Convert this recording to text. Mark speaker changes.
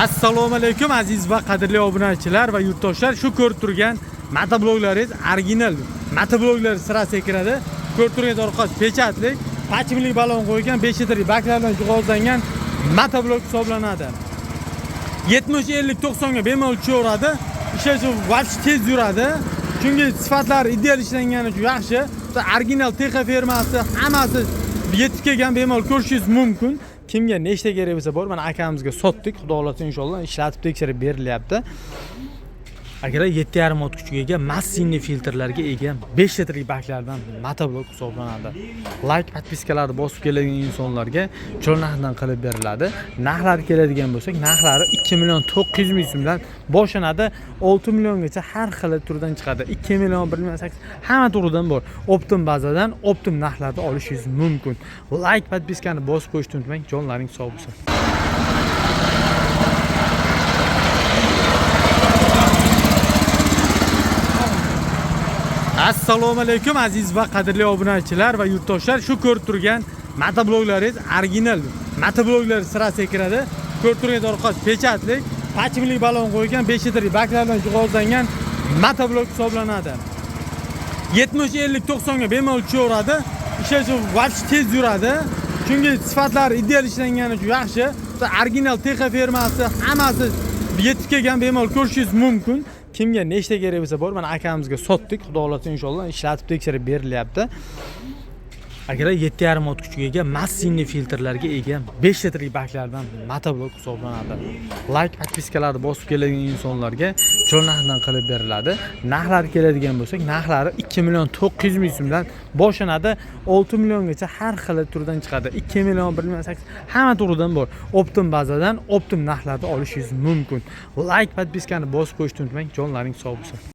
Speaker 1: Assalomu alaykum aziz va qadrli obunachilar va yurtdoshlar. Shu ko'rib turgan motobloglaringiz original motobloglar sirasiga kiradi. Ko'rib turgan orqasi pechatlik, pachimlik balon qo'ygan 5 litrli baklardan jihozlangan motoblok hisoblanadi. 70-50-90 ga bemalol tushaveradi. Ishlashi vaqt tez yuradi. Chunki sifatlari ideal ishlangani uchun yaxshi. Original TX firmasi hammasi yetib kelgan, bemalol ko'rishingiz mumkin. Kimga nechta kerak bo'lsa bor, mana akamizga sotdik. Xudo xolasa inshaalloh ishlatib tekshirib berilyapti. Akalar 7,5 ot kuchga ega, massinli filtrlarga ega 5 litrli baklardan motoblok hisoblanadi. Like, podpiskalarni bosib keladigan insonlarga cho'l narxdan qilib beriladi. Narxlari keladigan bo'lsak, narxlari 2,900,000 so'mdan boshlanadi. 6 milliongacha har xil turdan chiqadi. 2 million, 1 million 8 hamma turidan bor. Optim bazadan optim narxlarda olishingiz mumkin. Like, podpiskani bosib qo'yishni unutmang. Jonlaring sog' bo'lsin. Assalomu alaykum aziz va qadrli obunachilar va yurtdoshlar. Shu ko'rib turgan motobloglaringiz original motobloglar sirasiga kiradi. Ko'rib turgan orqasi pechatlik, pachimlik balon qo'ygan 5 litrli baklardan jihozlangan motoblok hisoblanadi. 70-50-90 ga bemalol tushaveradi. Ishlashi vaqt tez yuradi. Chunki sifatlari ideal ishlangani uchun yaxshi. Original TX firmasi hammasi yetib kelgan, bemalol ko'rishingiz mumkin. Kimga nechta kerak bo'lsa bor, mana akamizga sotdik. Xudo xolasa inshaalloh ishlatib tekshirib berilyapti. Akalar 7,5 ot kuchga ega, massinli filtrlarga ega 5 litrli baklardan motoblok hisoblanadi. Like, podpiskalarni bosib keladigan insonlarga cho'l narxdan qilib beriladi. Narxlari keladigan bo'lsak, narxlari 2,900,000 so'mdan boshlanadi. 6 milliongacha har xil turdan chiqadi. 2 million, 1 million 8 hamma turidan bor. Optim bazadan optim narxlarda olishingiz mumkin. Like, podpiskani bosib qo'yishni unutmang. Jonlaring sog' bo'lsin.